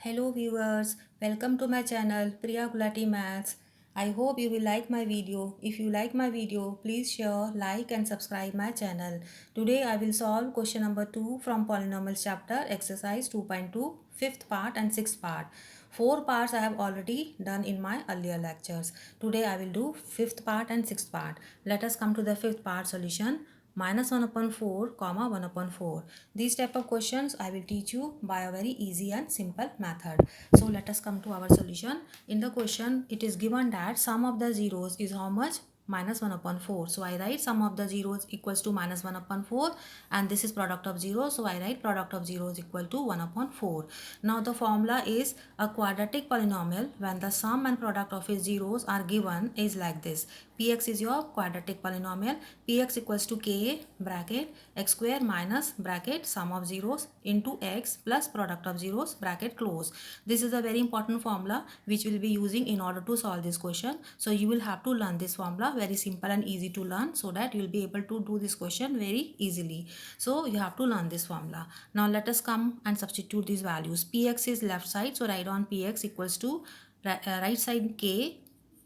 Hello viewers, welcome to my channel Priya Gulati Maths. I hope you will like my video. If you like my video, please share, like and subscribe my channel. Today I will solve question number 2 from polynomials chapter exercise 2.2 fifth part and sixth part. Four parts I have already done in my earlier lectures. Today I will do fifth part and sixth part. Let us come to the fifth part solution. Minus 1 upon 4 comma 1 upon 4. These type of questions I will teach you by a very easy and simple method. So let us come to our solution. In the question it is given that sum of the zeros is how much? Minus 1 upon 4. So I write sum of the zeros equals to minus 1 upon 4, and this is product of 0. So I write product of zeros equal to 1 upon 4. Now the formula is a quadratic polynomial when the sum and product of its zeros are given is like this. Px is your quadratic polynomial. Px equals to k bracket x square minus bracket sum of zeros into x plus product of zeros bracket close. This is a very important formula which we'll be using in order to solve this question. So you will have to learn this formula, very simple and easy to learn, so that you will be able to do this question very easily. So you have to learn this formula. Now let us come and substitute these values. Px is left side, so write on px equals to right side k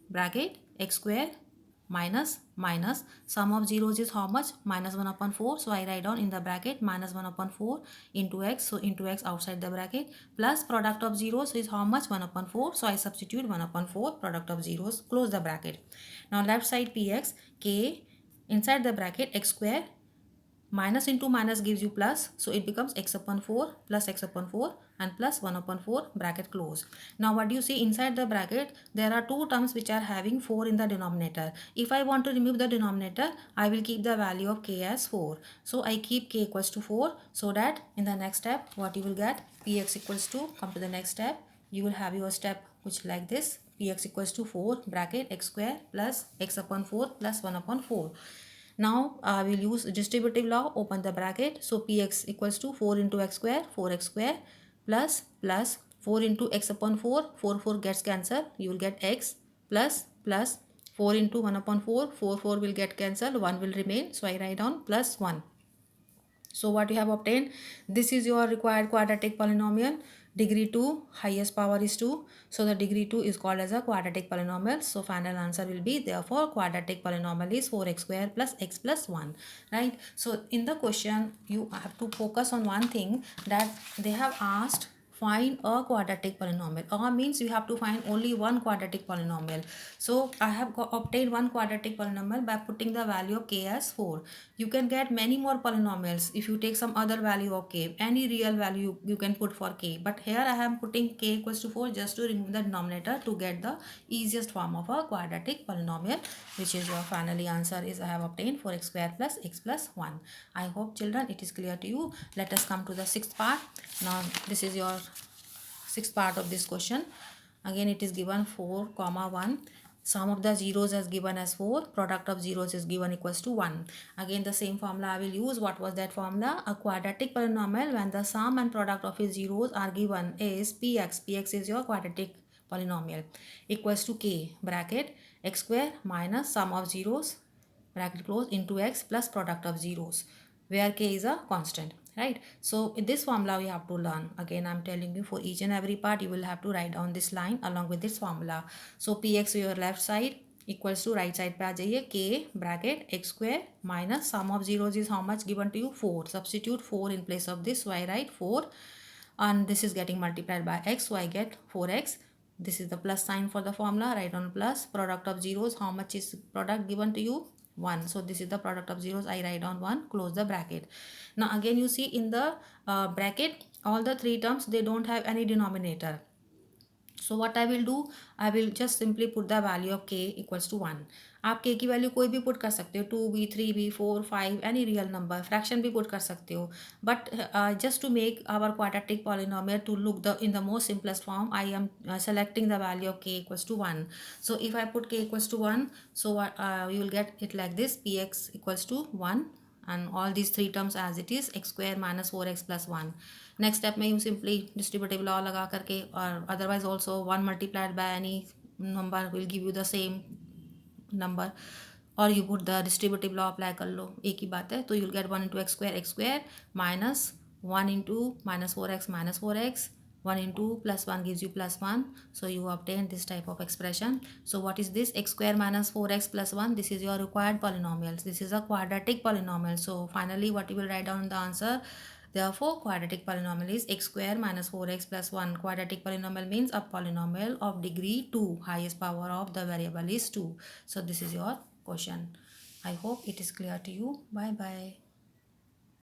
bracket x square minus sum of zeros is how much? Minus 1 upon 4. So I write down in the bracket minus 1 upon 4 into x. So into x outside the bracket plus product of zeros is how much? 1 upon 4. So I substitute 1 upon 4 product of zeros, close the bracket. Now left side px k inside the bracket x square minus into minus gives you plus, so it becomes x upon 4 plus x upon 4 and plus 1 upon 4 bracket close. Now what do you see inside the bracket? There are two terms which are having 4 in the denominator. If I want to remove the denominator, I will keep the value of k as 4. So I keep k equals to 4, so that in the next step what you will get, px equals to, come to the next step, you will have your step which like this, px equals to 4 bracket x square plus x upon 4 plus 1 upon 4. Now we'll use distributive law, open the bracket. So px equals to 4 into x square, 4x square plus 4 into x upon 4, 4 gets cancelled, you will get x plus 4 into 1 upon 4, 4 will get cancelled, 1 will remain. So I write down plus 1. So what you have obtained, this is your required quadratic polynomial. Degree 2, highest power is 2. So the degree 2 is called as a quadratic polynomial. So final answer will be, therefore quadratic polynomial is 4x square plus x plus 1. Right. So in the question you have to focus on one thing, that they have asked find a quadratic polynomial. Means you have to find only one quadratic polynomial. So I have obtained one quadratic polynomial by putting the value of k as 4. You can get many more polynomials if you take some other value of k. Any real value you can put for k. But here I am putting k equals to 4 just to remove the denominator to get the easiest form of a quadratic polynomial, which is your finally answer is I have obtained 4x square plus x plus 1. I hope children it is clear to you. Let us come to the sixth part. Now this is your sixth part of this question. Again it is given 4 comma 1. Sum of the zeros is given as 4, product of zeros is given equals to 1. Again the same formula I will use. What was that formula? A quadratic polynomial when the sum and product of its zeros are given is px is your quadratic polynomial, equals to k bracket x square minus sum of zeros bracket close into x plus product of zeros, where k is a constant. Right. So in this formula we have to learn. Again I'm telling you, for each and every part you will have to write down this line along with this formula. So px your left side equals to right side पे आ जाइए k bracket x square minus sum of zeros is how much given to you? 4. Substitute 4 in place of this, so I write 4 and this is getting multiplied by x, so I get 4x. This is the plus sign for the formula, write on plus. Product of zeros, how much is product given to you? 1. So this is the product of zeros, I write on 1, close the bracket. Now again you see in the bracket all the three terms, they don't have any denominator. So what I will do, I will just simply put the value of k equals to 1. आप k की value कोई भी put कर सकते हो, 2b 3b 4 5 any real number, fraction भी put कर सकते हो. But just to make our quadratic polynomial to look the in the most simplest form, I am selecting the value of k equals to 1. So if I put k equals to 1, so you will get it like this, px equals to 1 and all these three terms as it is, x square minus 4x plus 1. Next step में you simply distributive law लगा करके, और otherwise also 1 multiplied by any number will give you the same number, और you put the distributive law apply कर लो, एक ही बात है. तो you will get 1 into x square minus 1 into minus 4x 1 into plus 1 gives you plus 1. So you obtain this type of expression. So what is this? X square minus 4x plus 1. This is your required polynomial. This is a quadratic polynomial. So finally what you will write down in the answer? Therefore, quadratic polynomial is x square minus 4x plus 1. Quadratic polynomial means a polynomial of degree 2. Highest power of the variable is 2. So this is your question. I hope it is clear to you. Bye bye.